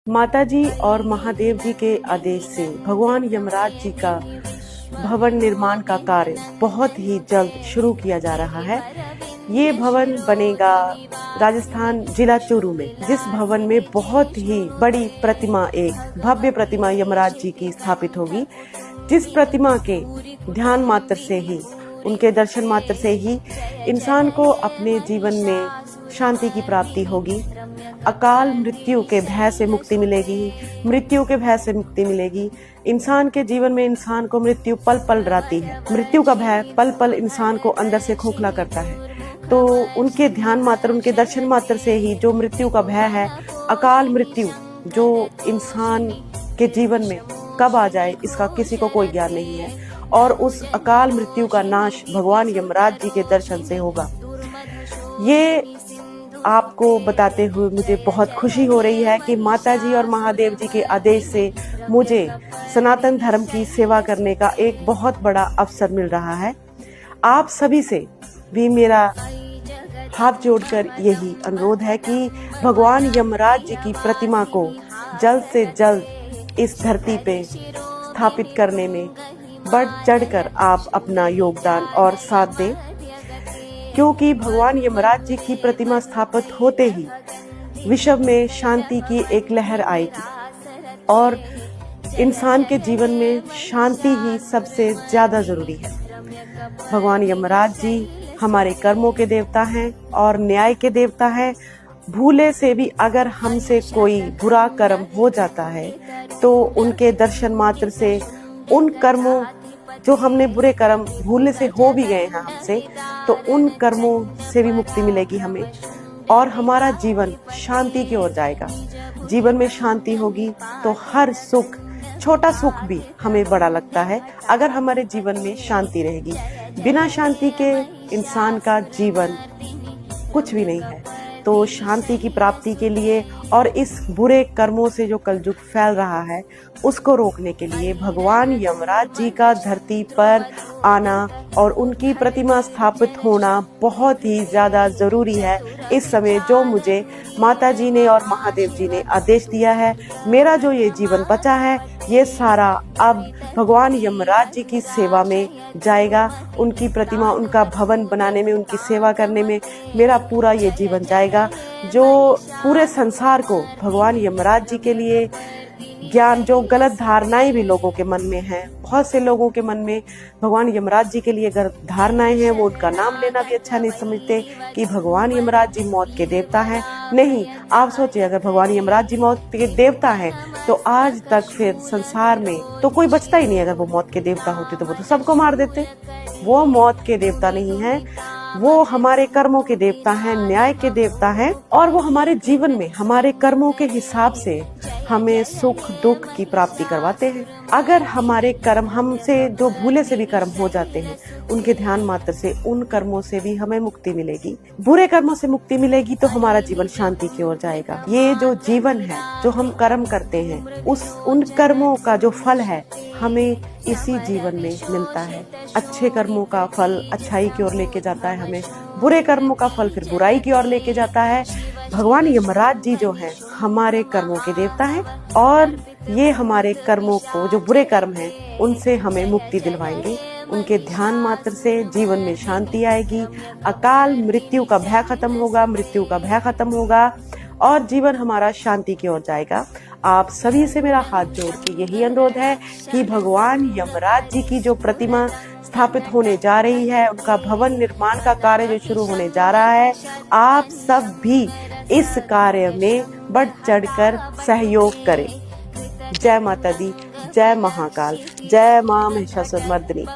माताजी और महादेव जी के आदेश से भगवान यमराज जी का भवन निर्माण का कार्य बहुत ही जल्द शुरू किया जा रहा है। ये भवन बनेगा राजस्थान जिला चूरू में, जिस भवन में बहुत ही बड़ी प्रतिमा, एक भव्य प्रतिमा यमराज जी की स्थापित होगी, जिस प्रतिमा के ध्यान मात्र से ही, उनके दर्शन मात्र से ही इंसान को अपने जीवन में शांति की प्राप्ति होगी, अकाल मृत्यु के भय से मुक्ति मिलेगी, मृत्यु के भय से मुक्ति मिलेगी। इंसान के जीवन में इंसान को मृत्यु पल पल डराती है, मृत्यु का भय पल पल इंसान को अंदर से खोखला करता है। तो उनके ध्यान मात्र, उनके दर्शन मात्र से ही जो मृत्यु का भय है, अकाल मृत्यु जो इंसान के जीवन में कब आ जाए इसका किसी को कोई ज्ञान नहीं है, और उस अकाल मृत्यु का नाश भगवान यमराज जी के दर्शन से होगा। ये आपको बताते हुए मुझे बहुत खुशी हो रही है कि माताजी और महादेव जी के आदेश से मुझे सनातन धर्म की सेवा करने का एक बहुत बड़ा अवसर मिल रहा है। आप सभी से भी मेरा हाथ जोड़कर यही अनुरोध है कि भगवान यमराज जी की प्रतिमा को जल्द से जल्द इस धरती पे स्थापित करने में बढ़ चढ़कर आप अपना योगदान और साथ दें, क्योंकि भगवान यमराज जी की प्रतिमा स्थापित होते ही विश्व में शांति की एक लहर आएगी, और इंसान के जीवन में शांति ही सबसे ज्यादा जरूरी है। भगवान यमराज जी हमारे कर्मों के देवता हैं और न्याय के देवता हैं। भूले से भी अगर हमसे कोई बुरा कर्म हो जाता है तो उनके दर्शन मात्र से उन कर्मों, जो हमने बुरे कर्म भूलने से हो भी गए हैं हमसे, तो उन कर्मों से भी मुक्ति मिलेगी हमें, और हमारा जीवन शांति की ओर जाएगा। जीवन में शांति होगी तो हर सुख, छोटा सुख भी हमें बड़ा लगता है अगर हमारे जीवन में शांति रहेगी। बिना शांति के इंसान का जीवन कुछ भी नहीं है। तो शांति की प्राप्ति के लिए और इस बुरे कर्मों से जो कलयुग फैल रहा है उसको रोकने के लिए भगवान यमराज जी का धरती पर आना और उनकी प्रतिमा स्थापित होना बहुत ही ज्यादा जरूरी है इस समय, जो मुझे माता जी ने और महादेव जी ने आदेश दिया है। मेरा जो ये जीवन बचा है ये सारा अब भगवान यमराज जी की सेवा में जाएगा। उनकी प्रतिमा, उनका भवन बनाने में, उनकी सेवा करने में मेरा पूरा ये जीवन जाएगा। जो पूरे संसार को भगवान यमराज जी के लिए ज्ञान, जो गलत धारणाएं भी लोगों के मन में हैं, बहुत से लोगों के मन में भगवान यमराज जी के लिए अगर धारणाएं हैं, वो उनका नाम लेना भी अच्छा नहीं समझते कि भगवान यमराज जी मौत के देवता हैं। नहीं, आप सोचिए, अगर भगवान यमराज जी मौत के देवता हैं तो आज तक फिर संसार में तो कोई बचता ही नहीं। अगर वो मौत के देवता होते तो वो तो सबको मार देते। वो मौत के देवता नहीं है, वो हमारे कर्मों के देवता हैं, न्याय के देवता हैं, और वो हमारे जीवन में हमारे कर्मों के हिसाब से हमें सुख दुख की प्राप्ति करवाते हैं। अगर हमारे कर्म, हमसे जो भूले से भी कर्म हो जाते हैं, उनके ध्यान मात्र से उन कर्मों से भी हमें मुक्ति मिलेगी, बुरे कर्मों से मुक्ति मिलेगी, तो हमारा जीवन शांति की ओर जाएगा। ये जो जीवन है, जो हम कर्म करते हैं, उन कर्मों का जो फल है हमें इसी जीवन में मिलता है। अच्छे कर्मों का फल अच्छाई की ओर लेके जाता है हमें, बुरे कर्मों का फल फिर बुराई की ओर लेके जाता है। भगवान यमराज जी जो हैं हमारे कर्मों के देवता हैं, और ये हमारे कर्मों को, जो बुरे कर्म हैं, उनसे हमें मुक्ति दिलवाएंगे। उनके ध्यान मात्र से जीवन में शांति आएगी, अकाल मृत्यु का भय खत्म होगा, मृत्यु का भय खत्म होगा, और जीवन हमारा शांति की ओर जाएगा। आप सभी से मेरा हाथ जोड़ के यही अनुरोध है कि भगवान यमराज जी की जो प्रतिमा स्थापित होने जा रही है, उनका भवन निर्माण का कार्य जो शुरू होने जा रहा है, आप सब भी इस कार्य में बढ़ चढ़कर सहयोग करें। जय माता दी, जय महाकाल, जय मां महिषासुरमर्दिनी।